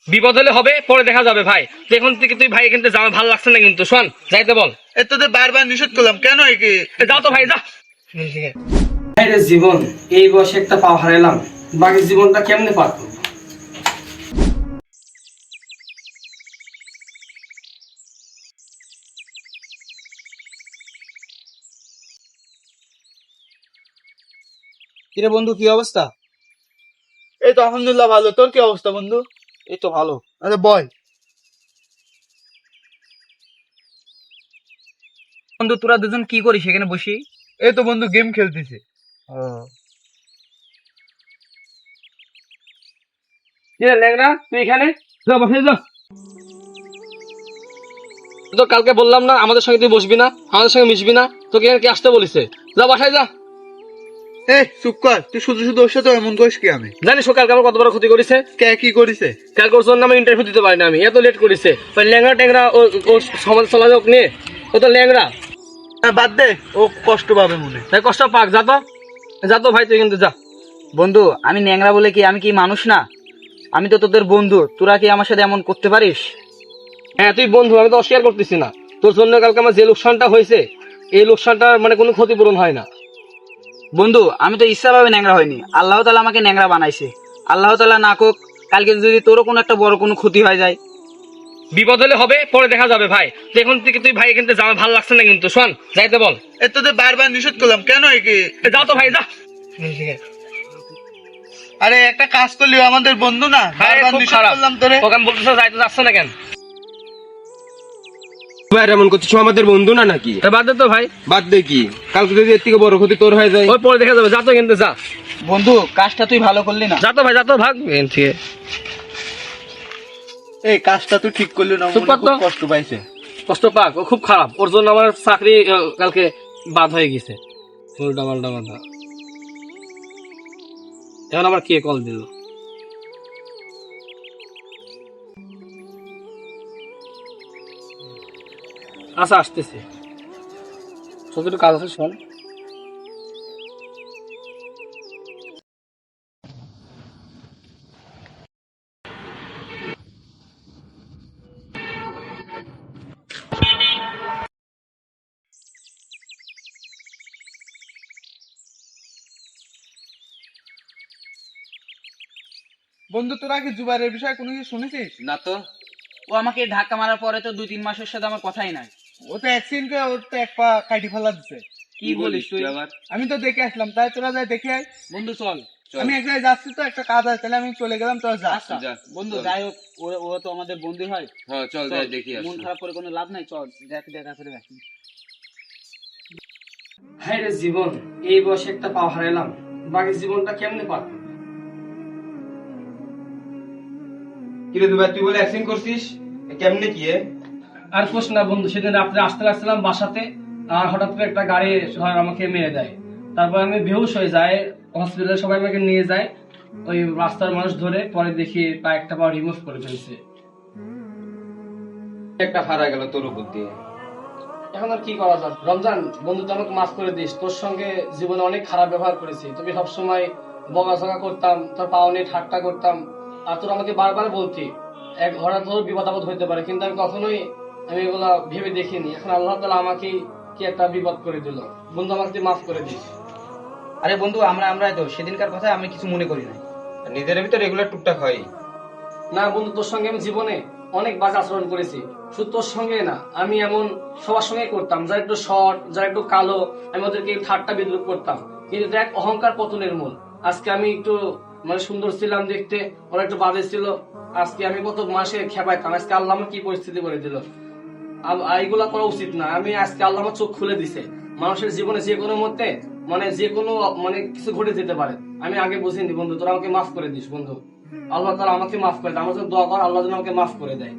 বিপদ হলে হবে, পরে দেখা যাবে ভাই। এখন থেকে তুই ভাই এখান থেকে যাওয়া ভালো লাগছে না, কিন্তু শোন যাইতে বল। তোদের বারবার নিষেধ করলাম কেন একে? যাও তো ভাই, যা। রে জীবন, এই বয়সে একটা পা হারাইলাম, বাকি জীবনটা কেমনে পার করবো? কিরে বন্ধু, কি অবস্থা? এই তো আলহামদুলিল্লাহ ভালো। তোর কি অবস্থা বন্ধু? এই তো ভালো। আরে বয়। বন্ধু, তোরা দুজন কি করিস এখানে বসি? এই তো বন্ধু গেম খেলতেছে। ল্যাংড়া তুই এখানে যা, বসে যা। তো কালকে বললাম না আমাদের সঙ্গে তুই বসবি না, আমাদের সঙ্গে মিশবি না, তোকে এখানে কি আসতে বলিছে? যা বাসায় যা। এই চুপ কর, তুই শুধু শুধু ওর সাথে এমন করিস কি? আমি জানিস ও কালকে আমার কত বড় ক্ষতি করেছে? কে কি করিছে? কালকে ওর জন্য আমি ইন্টারভিউ দিতে পারি না, আমি এত লেট করেছে। ওই ল্যাংড়া ট্যাংরা ওর সমাজ চলাযোগ নিয়ে, ও তো ল্যাংড়া। বাদ দে, ও কষ্ট পাবে মনে। তাই কষ্ট পাক, যা তো, যা তো ভাই, তুই কিন্তু যা। বন্ধু, আমি ন্যাংরা বলে কি আমি কি মানুষ না? আমি তো তোদের বন্ধু, তোরা কি আমার সাথে এমন করতে পারিস? হ্যাঁ তুই বন্ধু, আমি তো অস্বীকার করতেছি না। তোর জন্য কালকে আমার যে লোকসানটা হয়েছে, এই লোকসানটার মানে কোনো ক্ষতিপূরণ হয় না। বন্ধু, আমি তো ইচ্ছাভাবে ন্যাংরা হয়নি, আল্লাহ তাআলা আমাকে ন্যাংরা বানাইছে। আল্লাহ তাআলা না কোক, কালকে যদি তোরও কোনো একটা বড় কোনো ক্ষতি হয়ে যায়। বিপদ হলে হবে, পরে দেখা যাবে ভাই। এখন থেকে তুই ভাই এখান থেকে যাওয়া ভালো লাগছে না, কিন্তু শোন যাইতে বল। তোদের বারবার নিষেধ করলাম কেন একে? যাও তো ভাই, যা। আরে একটা কাজ করলি, আমাদের বন্ধু না? বারবার খুব নিষেধ খারাপ। করলাম তোরে। ওকে আমি বলতেছ যাইতে যাচ্ছে না কেন? ভাই এমন করছিস, আমাদের বন্ধু না নাকি? তা বাদ দে তো ভাই, বাদ দে কি, কালকে যদি এর থেকে বড় ক্ষতি তোর হয়ে যায়। ওই পরে দেখা যাবে। যা তো কিন্তু যা, বন্ধু, কাজটা তুই ভালো করলি না। যা তো ভাই, যা তো, ভাগ এখান থেকে। এই কাজটা তুই ঠিক করলি না, চুপ মনে কর তো। খুব কষ্ট পাইছে। কষ্ট পাক, ও খুব খারাপ। ওর জন্য আমার চাকরি কালকে বাদ হয়ে গেছে। উল্টা পাল্টা কথা। এখন আবার কে কল দিল? আচ্ছা আসতেছি, ছোট একটু কাজ আছে, শোন। বন্ধু, তোরা কি জুবাইরের বিষয়ে কোনো কিছু শুনেছিস? না তো। ও আমাকে ধাক্কা মারার পরে তো 2-3 মাসের সাথে আমার কথাই নাই। ও তো অ্যাক্সিডেন্ট করে, ওর তো এক পা কাটি ফেলা দিছে। কি বলিস তুই? আমি তো দেখে আসলাম, তাই তোরা যাই দেখে আয়। বন্ধু চল। আমি এক জায়গায় যাচ্ছি, তো একটা কাজ আছে, তাহলে আমি চলে গেলাম, তোরা যা। আচ্ছা বন্ধু, যাই হোক, ও তো আমাদের বন্ধু হয়। হ্যাঁ চল যাই দেখি আসি। মন খারাপ করে কোনো লাভ নাই, চল দেখা করে রাখি। হ্যাঁ রে জীবন, এই বয়সে একটা পা হারাইলাম, বাকি জীবনটা কেমনে পার করবো? কিরে দুবাই, তুই বলে অ্যাক্সিডেন্ট করছিস, কেমনে কি? আর কোশ না বন্ধু, সেদিন রাত্রে আসতে লাগছিলাম বাসাতে, আর হঠাৎ করে একটা গাড়ি ধর আমাকে মেরে দেয়। তারপর আমি বেহুশ হয়ে যাই, হসপিটালে সবাই আমাকে নিয়ে যায়। ওই রাস্তার মানুষ ধরে, পরে দেখি পায়ে একটা পা রিমুভ করে ফেলছে। একটা হারা গেল তোর উপর দিয়ে। এখন আর কি করা যায়? রমজান বন্ধু, তুই আমাকে মাফ করে দিস। তোর সঙ্গে জীবনে অনেক খারাপ ব্যবহার করেছি। তুমি সবসময় বকাঝকা করতাম, তোর পাও নিয়ে ঠাট্টা করতাম, আর তোর আমাকে বারবার বলতি এক হঠাৎ ধর বিপদ আপদ হইতে পারে, কিন্তু আমি কখনোই এগুলা ভেবে দেখিনি। এখন আল্লাহ তাআলা আমাকে কি একটা বিপদ করে দিল। বন্ধু, আমাকে তুই মাফ করে দিস। আরে বন্ধু, আমরাই তো, সেদিনকার কথা আমি কিছু মনে করি না। নিজের ভিতর রেগুলার টুকটাক হয়। না বন্ধু, তোর সঙ্গে আমি জীবনে অনেক বাজে আচরণ করেছি। শুধু তোর সঙ্গে না, আমি এমন সবার সঙ্গে করতাম, যারা একটু শর্ট, যারা একটু কালো, আমি ওদেরকে ঠাট্টা বিদ্রুপ করতাম। কিন্তু দেখ, অহংকার পতনের মূল। আজকে আমি একটু মানে সুন্দর ছিলাম দেখতে, ওরা একটু বাজে ছিল। আজকে আমি কত মাসে খেপাইতাম, আজকে আল্লাহ আমার কি পরিস্থিতি করে দিল। এইগুলা করা উচিত না। আমি আজকে আল্লাহ আমার চোখ খুলে দিছে, মানুষের জীবনে যে কোনো মধ্যে মানে যে কোনো মানে কিছু ঘটে যেতে পারে। আমি আগে বুঝিনি বন্ধু, তোরা আমাকে মাফ করে দিস বন্ধু। আল্লাহ তাআলা আমাকে মাফ করে দেয়, আমার জন্য দোয়া কর, আল্লাহ যেন আমাকে মাফ করে দেয়।